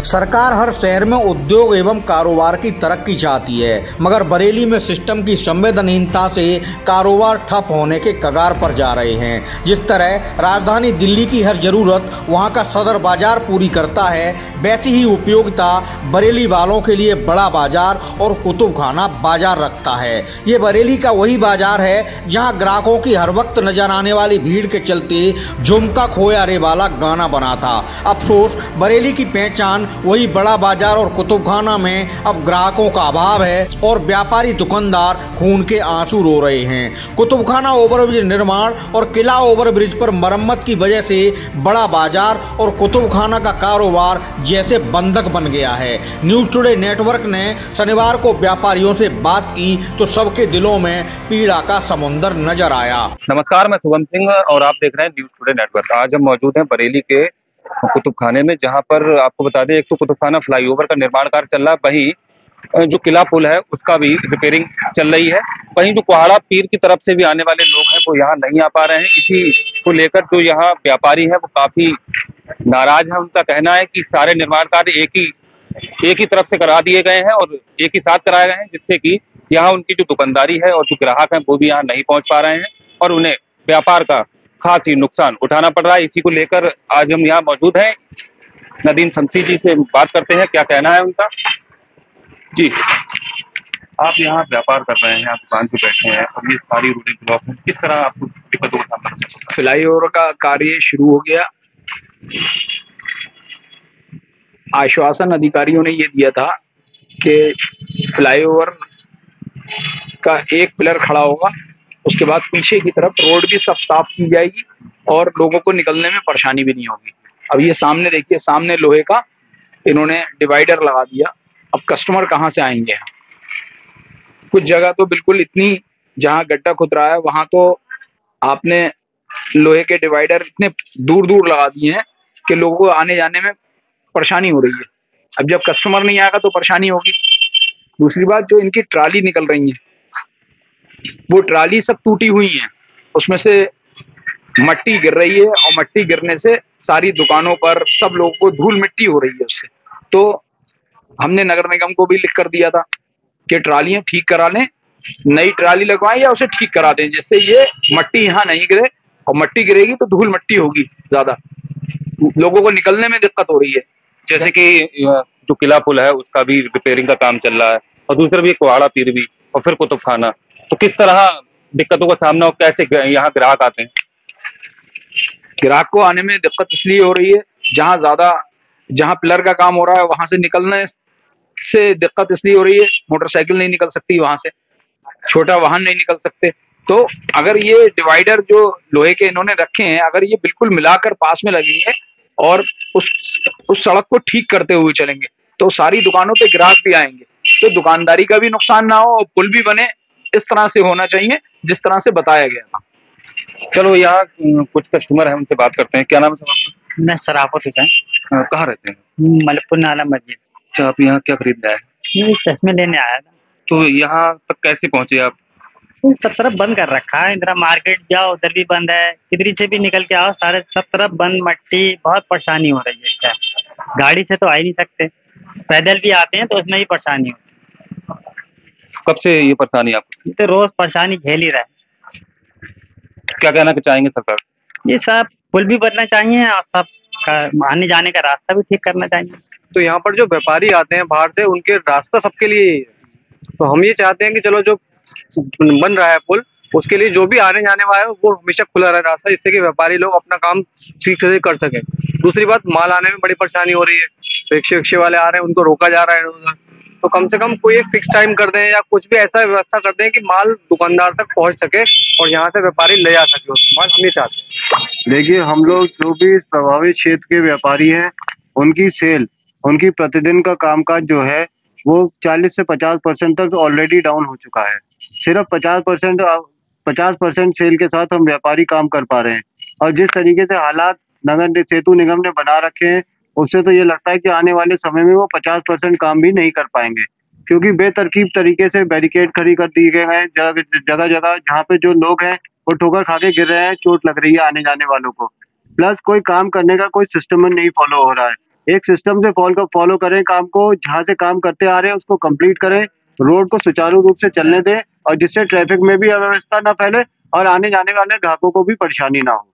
सरकार हर शहर में उद्योग एवं कारोबार की तरक्की चाहती है, मगर बरेली में सिस्टम की संवेदनहीनता से कारोबार ठप होने के कगार पर जा रहे हैं। जिस तरह राजधानी दिल्ली की हर जरूरत वहां का सदर बाजार पूरी करता है, वैसी ही उपयोगिता बरेली वालों के लिए बड़ा बाजार और कुतुबखाना बाजार रखता है। ये बरेली का वही बाजार है जहां ग्राहकों की हर वक्त नजर आने वाली भीड़ के चलते झुमका खोया रे वाला गाना बना था। अफसोस बरेली की पहचान वही बड़ा बाजार और कुतुबखाना में अब ग्राहकों का अभाव है और व्यापारी दुकानदार खून के आंसू रो रहे हैं। कुतुबखाना ओवरब्रिज निर्माण और किला ओवरब्रिज पर मरम्मत की वजह से बड़ा बाजार और कुतुबखाना का कारोबार जैसे बंधक बन गया है। न्यूज टुडे नेटवर्क ने शनिवार को व्यापारियों से बात की तो सबके दिलों में पीड़ा का समुंदर नजर आया। नमस्कार, मैं शुभम सिंह और आप देख रहे हैं न्यूज टुडे नेटवर्क। आज हम मौजूद हैं बरेली के कुतुबखाने में, जहां पर आपको बता दें, एक तो कुतुबखाना फ्लाईओवर का निर्माण कार्य चल रहा है, वहीं जो किला पुल है उसका भी रिपेयरिंग चल रही है। वहीं जो कुहाड़ा पीर की तरफ से भी आने वाले लोग हैं वो यहाँ नहीं आ पा रहे हैं। इसी को लेकर जो यहाँ व्यापारी है वो काफी नाराज है। उनका कहना है कि सारे निर्माण कार्य एक ही तरफ से करा दिए गए हैं और एक ही साथ कराए गए हैं, जिससे कि यहाँ उनकी जो दुकानदारी है और जो ग्राहक हैं वो भी यहाँ नहीं पहुंच पा रहे हैं और उन्हें व्यापार का खासी नुकसान उठाना पड़ रहा है। इसी को लेकर आज हम यहाँ मौजूद हैं। नदीम शमसी जी से बात करते हैं, क्या कहना है उनका। जी, आप यहाँ व्यापार कर रहे हैं, आप दुकान पे बैठे हैं और ये सारी रोडें ब्लॉक हैं, किस तरह आपको दिक्कतों का सामना करना पड़ता है? फ्लाईओवर का कार्य शुरू हो गया। आश्वासन अधिकारियों ने ये दिया था कि फ्लाईओवर का एक पिलर खड़ा होगा, उसके बाद पीछे की तरफ रोड भी सब साफ की जाएगी और लोगों को निकलने में परेशानी भी नहीं होगी। अब ये सामने देखिए, सामने लोहे का इन्होंने डिवाइडर लगा दिया। अब कस्टमर कहाँ से आएंगे यहाँ? कुछ जगह तो बिल्कुल इतनी, जहाँ गड्ढा खुद रहा है वहां तो आपने लोहे के डिवाइडर इतने दूर दूर लगा दिए हैं कि लोगों को आने जाने में परेशानी हो रही है। अब जब कस्टमर नहीं आएगा तो परेशानी होगी। दूसरी बात, जो इनकी ट्राली निकल रही है वो ट्राली सब टूटी हुई है, उसमें से मट्टी गिर रही है और मट्टी गिरने से सारी दुकानों पर सब लोगों को धूल मिट्टी हो रही है उससे। तो हमने नगर निगम को भी लिख कर दिया था कि ट्रालियां ठीक करा लें, नई ट्राली लगवाएं या उसे ठीक करा दें, जिससे ये मट्टी यहाँ नहीं गिरे। और मट्टी गिरेगी तो धूल मिट्टी होगी, ज्यादा लोगों को निकलने में दिक्कत हो रही है। जैसे कि जो किला पुल है उसका भी रिपेयरिंग का काम चल रहा है और दूसरा भी कुहाड़ा पीर भी और फिर कुतुबखाना, तो किस तरह दिक्कतों का सामना और कैसे यहाँ ग्राहक आते हैं? ग्राहक को आने में दिक्कत इसलिए हो रही है, जहाँ पिलर का काम हो रहा है वहां से निकलने से दिक्कत इसलिए हो रही है, मोटरसाइकिल नहीं निकल सकती वहां से, छोटा वाहन नहीं निकल सकते। तो अगर ये डिवाइडर जो लोहे के इन्होंने रखे हैं, अगर ये बिल्कुल मिलाकर पास में लगेंगे और उस सड़क को ठीक करते हुए चलेंगे तो सारी दुकानों पे ग्राहक भी आएंगे, तो दुकानदारी का भी नुकसान ना हो और पुल भी बने। इस तरह से होना चाहिए जिस तरह से बताया गया था। चलो, यहाँ कुछ कस्टमर है, उनसे बात करते हैं। क्या नाम है सर आपका? मैं सराफत हुसैन। कहाँ रहते हैं? मलकपुर नाला मस्जिद। अच्छा, आप यहाँ क्या खरीदने आए? ये चश्मे लेने आया था। तो यहाँ तक कैसे पहुँचे आप? सब तरफ बंद कर रखा है, इधर मार्केट जाओ उधर भी बंद है, किधर से भी निकल के आओ सारे सब तरफ बंद, मट्टी, बहुत परेशानी हो रही है इस टाइम। गाड़ी से तो आ ही नहीं सकते, पैदल भी आते हैं तो उसमें भी परेशानी होती है। कब से ये परेशानी आपको? तो रोज परेशानी झेल ही रहा है। क्या कहना चाहेंगे सरकार? ये सब पुल भी बनना चाहिए और सब आने जाने का रास्ता भी ठीक करना चाहिए। तो यहाँ पर जो व्यापारी आते हैं बाहर से, उनके रास्ता सबके लिए ही है। तो हम ये चाहते हैं कि चलो जो बन रहा है पुल, उसके लिए जो भी आने जाने वाला है वो हमेशा खुला रहे रास्ता, जिससे कि व्यापारी लोग अपना काम ठीक से कर सके। दूसरी बात, माल आने में बड़ी परेशानी हो रही है, रिक्शे वाले आ रहे हैं, उनको रोका जा रहा है उधर। तो कम से कम कोई एक फिक्स टाइम कर दें या कुछ भी ऐसा व्यवस्था कर दें कि माल दुकानदार तक पहुंच सके और यहाँ से व्यापारी ले जा सके उस माल। हम ये चाहते हैं। देखिए, हम लोग जो भी प्रभावित क्षेत्र के व्यापारी हैं, उनकी सेल, उनकी प्रतिदिन का कामकाज जो है वो 40 से 50% तक ऑलरेडी डाउन हो चुका है। सिर्फ 50% सेल के साथ हम व्यापारी काम कर पा रहे हैं। और जिस तरीके से हालात नगर सेतु निगम ने बना रखे हैं, उससे तो ये लगता है कि आने वाले समय में वो 50% काम भी नहीं कर पाएंगे, क्योंकि बेतरकीब तरीके से बैरिकेड खड़ी कर दिए गए हैं जगह जगह, जहाँ पे जो लोग हैं वो ठोकर खा के गिर रहे हैं, चोट लग रही है आने जाने वालों को। प्लस कोई काम करने का कोई सिस्टम नहीं फॉलो हो रहा है। एक सिस्टम से फॉलो करें काम को, जहाँ से काम करते आ रहे हैं उसको कंप्लीट करें, रोड को सुचारू रूप से चलने दें और जिससे ट्रैफिक में भी अव्यवस्था ना फैले और आने जाने वाले ग्राहकों को भी परेशानी ना हो।